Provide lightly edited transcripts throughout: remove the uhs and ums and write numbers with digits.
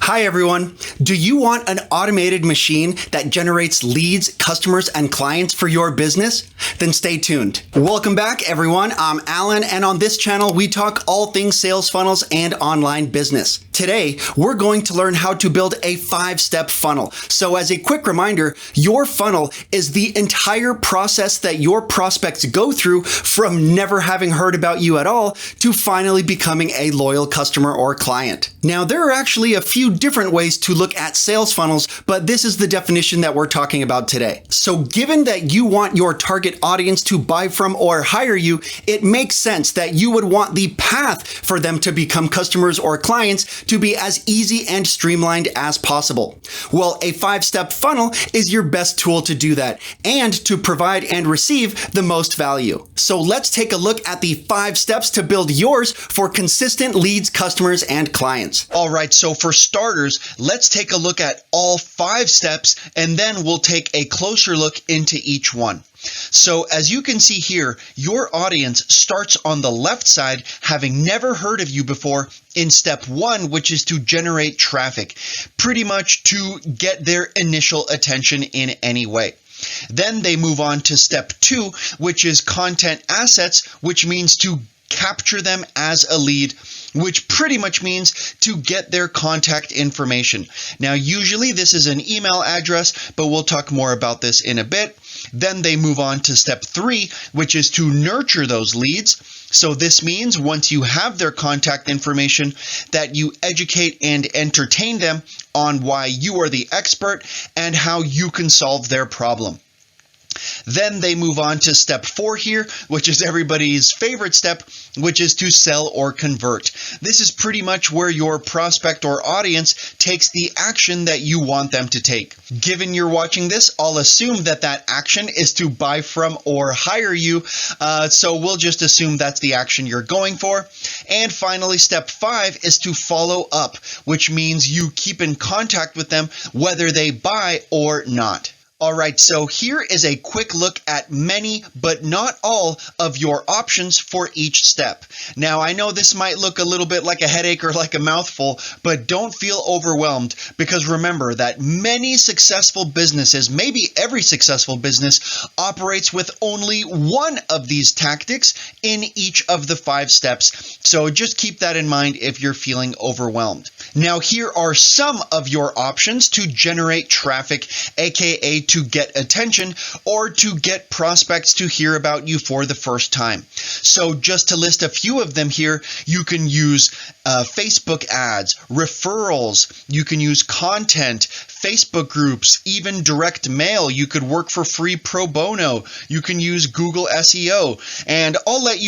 Hi everyone. Do you want an automated machine that generates leads, customers, and clients for your business? Then stay tuned. Welcome back everyone. I'm Alan, and on this channel we talk all things sales funnels and online business. Today, we're going to learn how to build a 5-step funnel. So as a quick reminder, your funnel is the entire process that your prospects go through from never having heard about you at all to finally becoming a loyal customer or client. Now, there are actually a few different ways to look at sales funnels, but this is the definition that we're talking about today. So given that you want your target audience to buy from or hire you, it makes sense that you would want the path for them to become customers or clients to be as easy and streamlined as possible. Well, a 5-step funnel is your best tool to do that and to provide and receive the most value. So let's take a look at the 5 steps to build yours for consistent leads, customers, and clients. All right, so for starters, let's take a look at all 5 steps, and then we'll take a closer look into each one. So as you can see here, your audience starts on the left side, having never heard of you before, in step 1, which is to generate traffic, pretty much to get their initial attention in any way. Then they move on to step 2, which is content assets, which means to capture them as a lead, which pretty much means to get their contact information. Now, usually this is an email address, but we'll talk more about this in a bit. Then they move on to step 3, which is to nurture those leads. So this means once you have their contact information, that you educate and entertain them on why you are the expert and how you can solve their problem. Then they move on to step 4 here, which is everybody's favorite step, which is to sell or convert. This is pretty much where your prospect or audience takes the action that you want them to take. Given you're watching this, I'll assume that that action is to buy from or hire you, so we'll just assume that's the action you're going for. And finally, step 5 is to follow up, which means you keep in contact with them whether they buy or not. Alright, so here is a quick look at many, but not all, of your options for each step. Now, I know this might look a little bit like a headache or like a mouthful, but don't feel overwhelmed, because remember that many successful businesses, maybe every successful business, operates with only one of these tactics in each of the 5 steps. So just keep that in mind if you're feeling overwhelmed. Now, here are some of your options to generate traffic, aka to get attention or to get prospects to hear about you for the first time. So just to list a few of them here, you can use Facebook ads, referrals, you can use content, Facebook groups, even direct mail. You could work for free pro bono. You can use Google SEO, and I'll let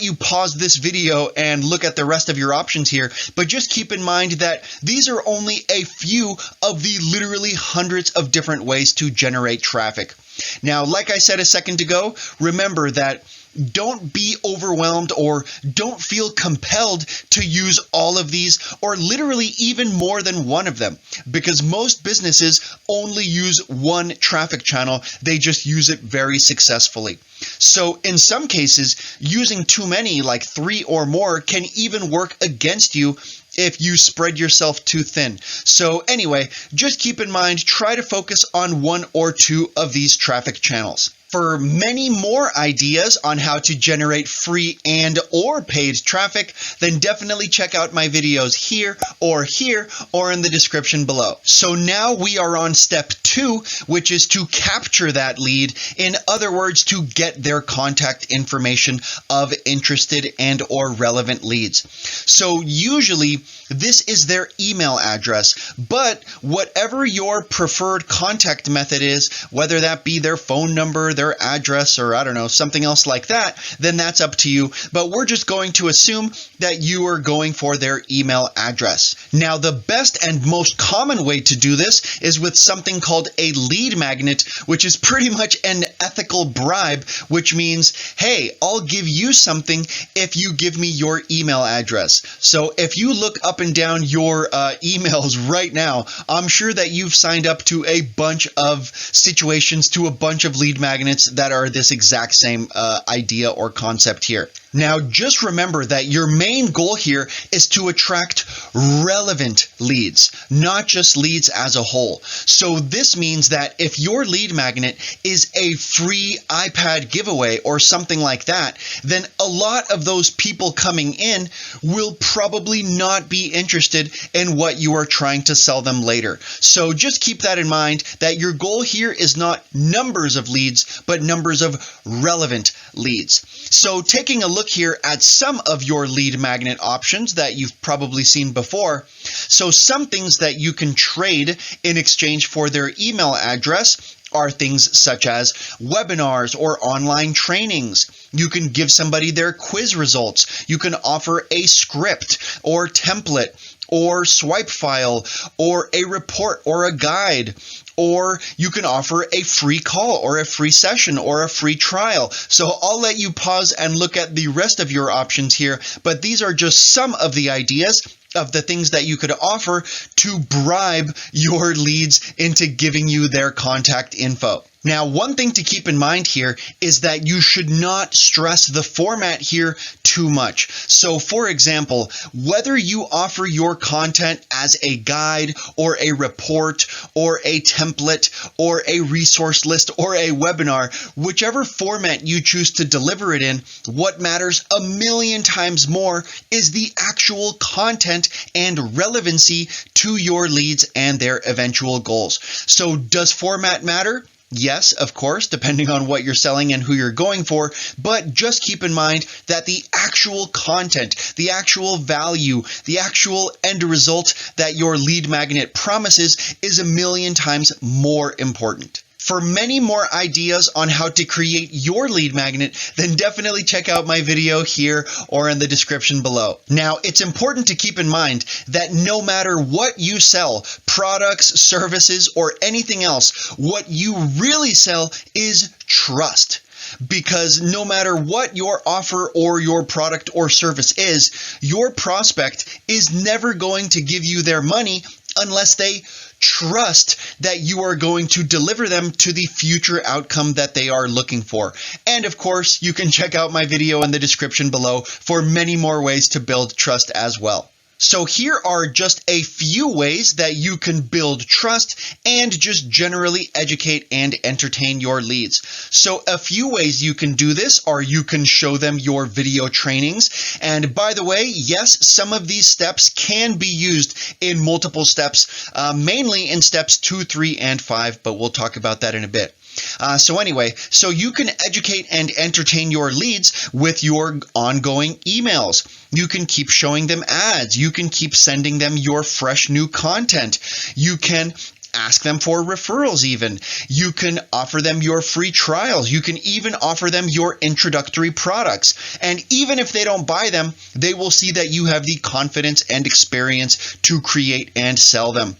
you pause this video and look at the rest of your options here, but just keep in mind that these are only a few of the literally hundreds of different ways to generate traffic. Now, like I said a second ago, remember that don't be overwhelmed or don't feel compelled to use all of these or literally even more than one of them, because most businesses only use one traffic channel. They just use it very successfully. So in some cases, using too many, like 3 or more, can even work against you if you spread yourself too thin. So anyway, just keep in mind, try to focus on 1 or 2 of these traffic channels. For many more ideas on how to generate free and or paid traffic, then definitely check out my videos here or in the description below. So now we are on step 2, which is to capture that lead. In other words, to get their contact information of interested and or relevant leads. So usually this is their email address, but whatever your preferred contact method is, whether that be their phone number, their address, or I don't know, something else like that, then that's up to you. But we're just going to assume that you are going for their email address. Now, the best and most common way to do this is with something called a lead magnet, which is pretty much an ethical bribe, which means, hey, I'll give you something if you give me your email address. So if you look up and down your emails right now, I'm sure that you've signed up to a bunch of situations, to a bunch of lead magnets that are this exact same idea or concept here. Now, just remember that your main goal here is to attract relevant leads, not just leads as a whole. So this means that if your lead magnet is a free iPad giveaway or something like that, then a lot of those people coming in will probably not be interested in what you are trying to sell them later. So just keep that in mind, that your goal here is not numbers of leads, but numbers of relevant leads. So taking a look here at some of your lead magnet options that you've probably seen before. So some things that you can trade in exchange for their email address are things such as webinars or online trainings. You can give somebody their quiz results. You can offer a script or template or swipe file or a report or a guide. Or you can offer a free call or a free session or a free trial. So I'll let you pause and look at the rest of your options here, but these are just some of the ideas of the things that you could offer to bribe your leads into giving you their contact info. Now, one thing to keep in mind here is that you should not stress the format here too much. So for example, whether you offer your content as a guide or a report or a template or a resource list or a webinar, whichever format you choose to deliver it in, what matters a million times more is the actual content and relevancy to your leads and their eventual goals. So does format matter? Yes, of course, depending on what you're selling and who you're going for, but just keep in mind that the actual content, the actual value, the actual end result that your lead magnet promises is a million times more important. For many more ideas on how to create your lead magnet, then definitely check out my video here or in the description below. Now, it's important to keep in mind that no matter what you sell, products, services, or anything else, what you really sell is trust. Because no matter what your offer or your product or service is, your prospect is never going to give you their money unless they trust that you are going to deliver them to the future outcome that they are looking for. And of course, you can check out my video in the description below for many more ways to build trust as well. So here are just a few ways that you can build trust and just generally educate and entertain your leads. So a few ways you can do this are you can show them your video trainings. And by the way, yes, some of these steps can be used in multiple steps, mainly in steps 2, 3, and 5, but we'll talk about that in a bit. So you can educate and entertain your leads with your ongoing emails. You can keep showing them ads. You can keep sending them your fresh new content. You can ask them for referrals even. You can offer them your free trials. You can even offer them your introductory products. And even if they don't buy them, they will see that you have the confidence and experience to create and sell them.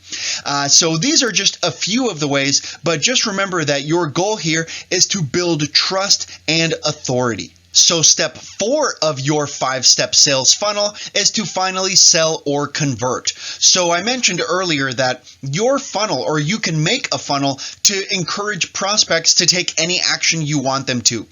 So these are just a few of the ways, but just remember that your goal here is to build trust and authority. So step 4 of your 5-step sales funnel is to finally sell or convert. So I mentioned earlier that your funnel, or you can make a funnel to encourage prospects to take any action you want them to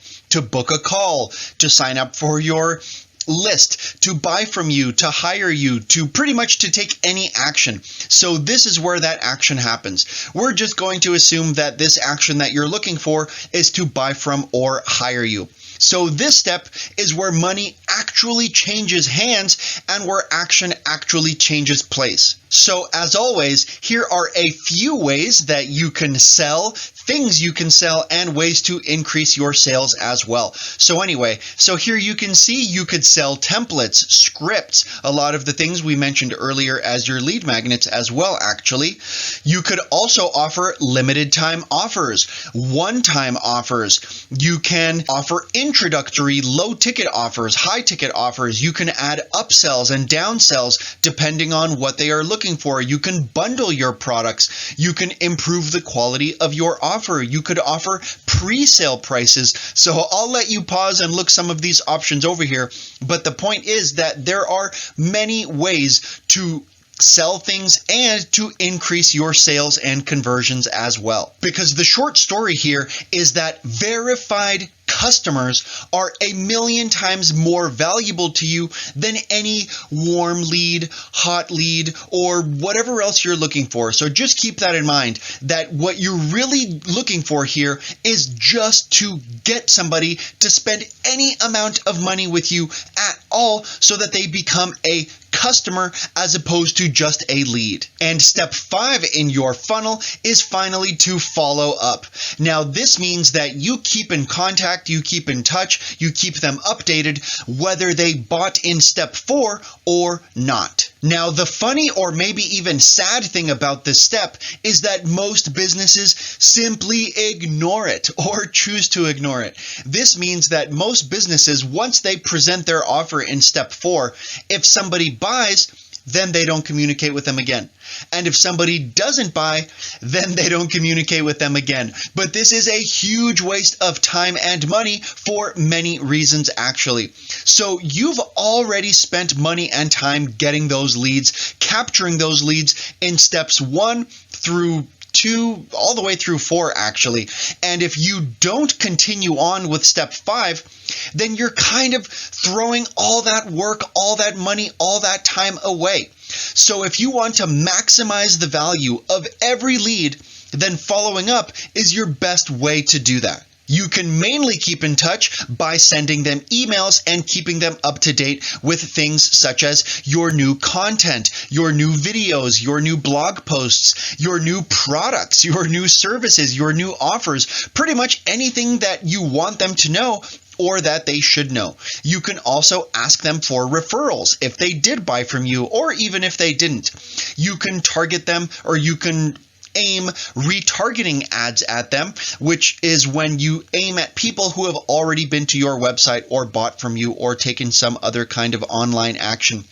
book a call, to sign up for your list, to buy from you, to hire you, to pretty much to take any action. So this is where that action happens. We're just going to assume that this action that you're looking for is to buy from or hire you. So this step is where money actually changes hands and where action actually changes place. So as always, here are a few ways that you can sell, things you can sell, and ways to increase your sales as well. So anyway, so here you can see you could sell templates, scripts, a lot of the things we mentioned earlier as your lead magnets as well, actually. You could also offer limited time offers, one-time offers. You can offer introductory low ticket offers, high ticket offers. You can add upsells and downsells depending on what they are looking for. You can bundle your products. You can improve the quality of your offer. You could offer pre-sale prices. So I'll let you pause and look some of these options over here. But the point is that there are many ways to sell things and to increase your sales and conversions as well. Because the short story here is that verified customers are a million times more valuable to you than any warm lead, hot lead, or whatever else you're looking for. So just keep that in mind, that what you're really looking for here is just to get somebody to spend any amount of money with you at all so that they become a customer as opposed to just a lead. And step 5 in your funnel is finally to follow up. Now, this means that you keep in contact, you keep in touch, you keep them updated, whether they bought in step 4 or not. Now, the funny or maybe even sad thing about this step is that most businesses simply ignore it or choose to ignore it. This means that most businesses, once they present their offer in step 4, if somebody buys, then they don't communicate with them again. And if somebody doesn't buy, then they don't communicate with them again. But this is a huge waste of time and money for many reasons, actually. So you've already spent money and time getting those leads, capturing those leads in steps 1 through 2, all the way through 4, actually. And if you don't continue on with step 5, then you're kind of throwing all that work, all that money, all that time away. So if you want to maximize the value of every lead, then following up is your best way to do that. You can mainly keep in touch by sending them emails and keeping them up to date with things such as your new content, your new videos, your new blog posts, your new products, your new services, your new offers, pretty much anything that you want them to know or that they should know. You can also ask them for referrals if they did buy from you, or even if they didn't. You can target them, or you can aim retargeting ads at them, which is when you aim at people who have already been to your website or bought from you or taken some other kind of online action.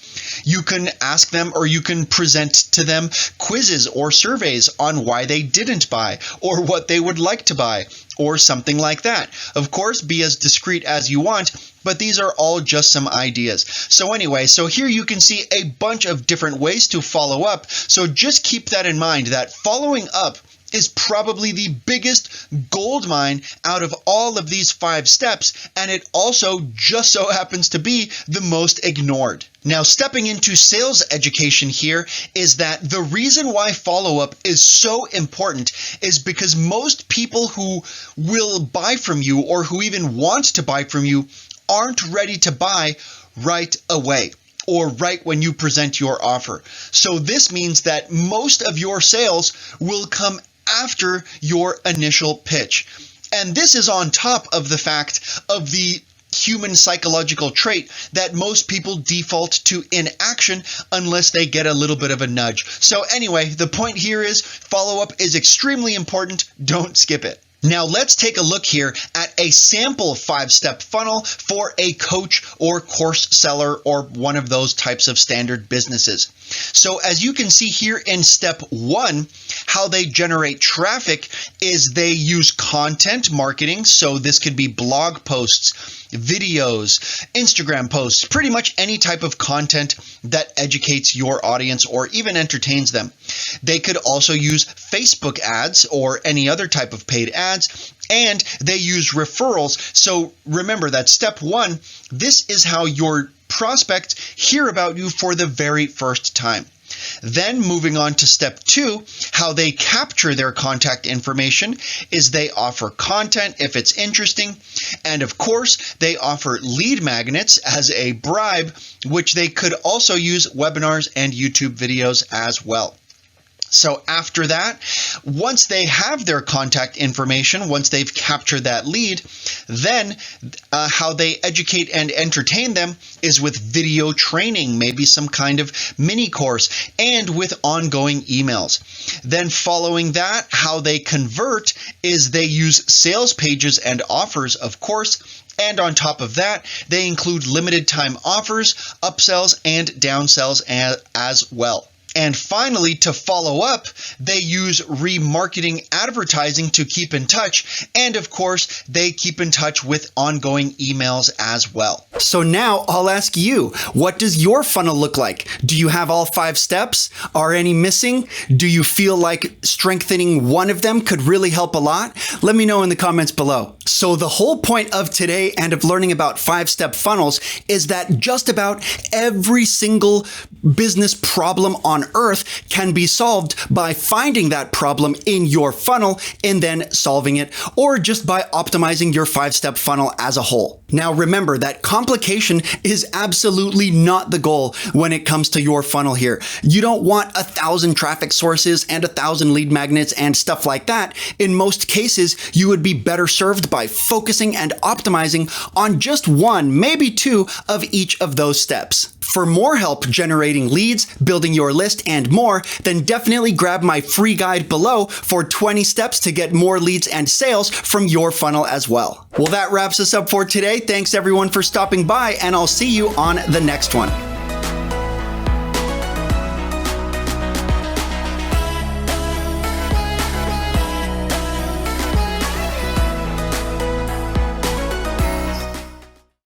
You can ask them, or you can present to them quizzes or surveys on why they didn't buy or what they would like to buy or something like that. Of course, be as discreet as you want, but these are all just some ideas. So anyway, so here you can see a bunch of different ways to follow up. So just keep that in mind, that following up is probably the biggest gold mine out of all of these 5 steps, and it also just so happens to be the most ignored. Now, stepping into sales education here is that the reason why follow-up is so important is because most people who will buy from you or who even want to buy from you aren't ready to buy right away or right when you present your offer. So this means that most of your sales will come after your initial pitch. And this is on top of the fact of the human psychological trait that most people default to inaction unless they get a little bit of a nudge. So anyway, the point here is follow-up is extremely important. Don't skip it. Now let's take a look here at a sample 5-step funnel for a coach or course seller or one of those types of standard businesses. So as you can see here in step 1, how they generate traffic is they use content marketing. So this could be blog posts, videos, Instagram posts, pretty much any type of content that educates your audience or even entertains them. They could also use Facebook ads or any other type of paid ads, and they use referrals. So remember that step 1, this is how your prospects hear about you for the very first time. Then moving on to step 2, how they capture their contact information is they offer content if it's interesting. And of course, they offer lead magnets as a bribe, which they could also use webinars and YouTube videos as well. So after that, once they have their contact information, once they've captured that lead, then how they educate and entertain them is with video training, maybe some kind of mini course, and with ongoing emails. Then following that, how they convert is they use sales pages and offers, of course. And on top of that, they include limited time offers, upsells, and downsells as well. And finally, to follow up, they use remarketing advertising to keep in touch. And of course, they keep in touch with ongoing emails as well. So now I'll ask you, what does your funnel look like? Do you have all 5 steps? Are any missing? Do you feel like strengthening one of them could really help a lot? Let me know in the comments below. So the whole point of today and of learning about 5-step funnels is that just about every single business problem on earth can be solved by finding that problem in your funnel and then solving it, or just by optimizing your 5-step funnel as a whole. Now remember that complication is absolutely not the goal when it comes to your funnel here. You don't want 1,000 traffic sources and 1,000 lead magnets and stuff like that. In most cases, you would be better served by focusing and optimizing on just 1, maybe 2 of each of those steps. For more help generating leads, building your list, and more, then definitely grab my free guide below for 20 steps to get more leads and sales from your funnel as well. Well, that wraps us up for today. Thanks everyone for stopping by, and I'll see you on the next one.